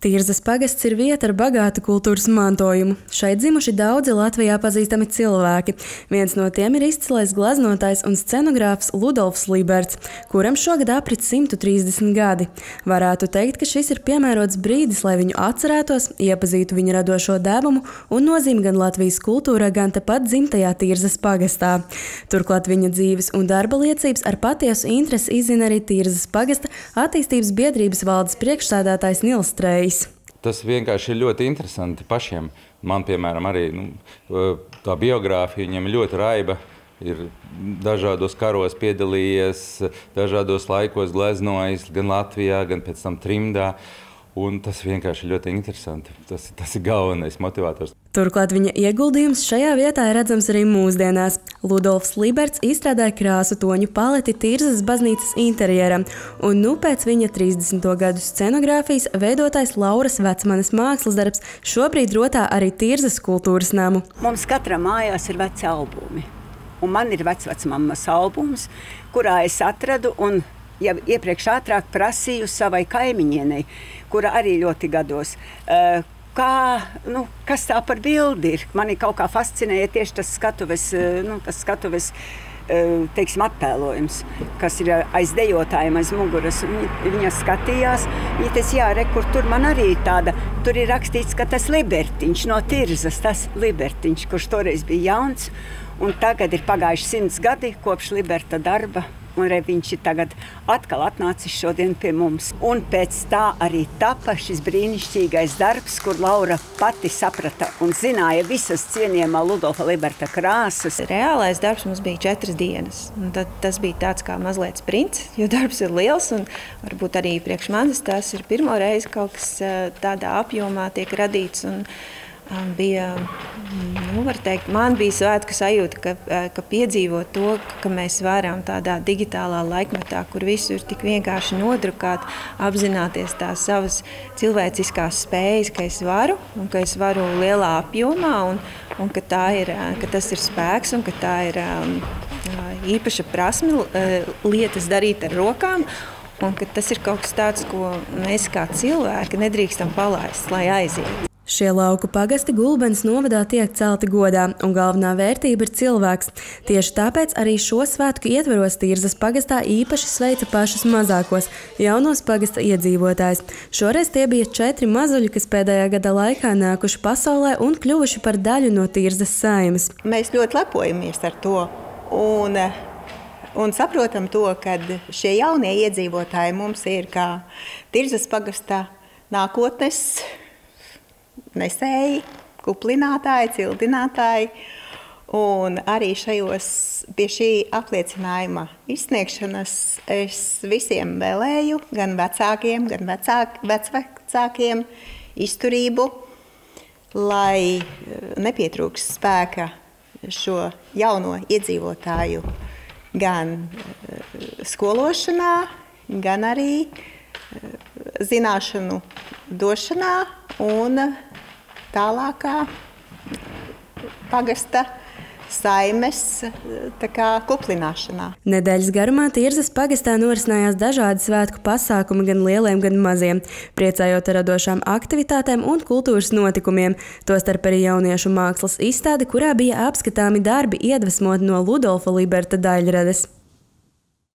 Tirzas pagasts ir vieta ar bagātu kultūras mantojumu. Šeit dzimuši daudzi Latvijā pazīstami cilvēki. Viens no tiem ir izcilais glaznotājs un scenogrāfs Ludolfs Liberts, kuram šogad aprit 130 gadi. Varētu teikt, ka šis ir piemērots brīdis, lai viņu atcerētos, iepazītu viņa radošo devumu un nozīmi gan Latvijas kultūrā, gan tepat dzimtajā Tirzas pagastā. Turklāt viņa dzīves un darba liecības ar patiesu interesi izzina arī Tirzas pagasta attīstības biedrības valdes priekšsēdētājs Nils Strējs. Tas vienkārši ir ļoti interesanti pašiem. Man, piemēram, arī tā biogrāfija viņam ļoti raiba. Ir dažādos karos piedalījies, dažādos laikos gleznojis gan Latvijā, gan pēc tam trimdā. Un tas vienkārši ir ļoti interesanti. Tas ir galvenais motivators. Turklāt viņa ieguldījums šajā vietā ir redzams arī mūsdienās. Ludolfs Liberts izstrādāja krāsu toņu paleti Tirzas baznīcas interjeram, un pēc viņa 30. gadu scenogrāfijas veidotājs Lauras Vecmanes mākslas darbs šobrīd rotā arī Tirzas kultūras namu. Mums katram mājās ir veci albumi, un man ir vecmammas albums, kurā es atradu un jau iepriekš ātrāk prasīju savai kaimiņienei, kura arī ļoti gados. Kas tā par bildi ir? Mani kaut kā fascinēja tieši tas skatuves teiksim, attēlojums, kas ir aiz dejotājiem, aiz muguras. Viņa skatījās, viņa teica, jā, re, kur tur man arī tāda, tur ir rakstīts, ka tas Libertiņš no Tirzas, tas Libertiņš, kurš toreiz bija jauns, un tagad ir pagājuši 100 gadi kopš Liberta darba. Un viņš ir tagad atkal atnācis šodien pie mums. Un pēc tā arī tapa šis brīnišķīgais darbs, kur Laura pati saprata un zināja visas cienījamā Ludolfa Liberta krāsas. Reālais darbs mums bija 4 dienas. Un tad tas bija tāds kā mazliet sprints, jo darbs ir liels un varbūt arī priekš manis tas ir pirmo reizi kaut kas tādā apjomā tiek radīts. Un bija, var teikt, man bija svētku sajūta, ka piedzīvot to, ka mēs varam tādā digitālā laikmetā, kur visu ir tik vienkārši nodrukāt, apzināties tās savas cilvēciskās spējas, ka es varu un ka es varu lielā apjomā un ka tas ir spēks un ka tā ir īpaša prasme lietas darīt ar rokām un ka tas ir kaut kas tāds, ko mēs kā cilvēki nedrīkstam palaist, lai aiziet. Šie lauku pagasti Gulbenes novadā tiek celti godā, un galvenā vērtība ir cilvēks. Tieši tāpēc arī šo svētku ietveros Tirzas pagastā īpaši sveica pašus mazākos, jaunos pagasta iedzīvotājus. Šoreiz tie bija 4 mazuļi, kas pēdējā gada laikā nākuši pasaulē un kļuvuši par daļu no Tirzas saimes. Mēs ļoti lepojamies ar to un saprotam to, ka šie jaunie iedzīvotāji mums ir kā Tirzas pagastā nākotnes nesēji, kuplinātāji, cildinātāji. Un arī pie šī apliecinājuma izsniegšanas es visiem vēlēju, gan vecākiem, gan vecvecākiem, izturību, lai nepietrūkst spēka šo jauno iedzīvotāju gan skološanā, gan arī zināšanu došanā un tālākā pagasta saimes kuplināšanā. Nedēļas garumā Tirzas pagastā norisinājās dažādi svētku pasākumi gan lieliem, gan maziem, priecājot ar radošām aktivitātēm un kultūras notikumiem, tostarp arī jauniešu mākslas izstādi, kurā bija apskatāmi darbi iedvesmoti no Ludolfa Liberta daļrades.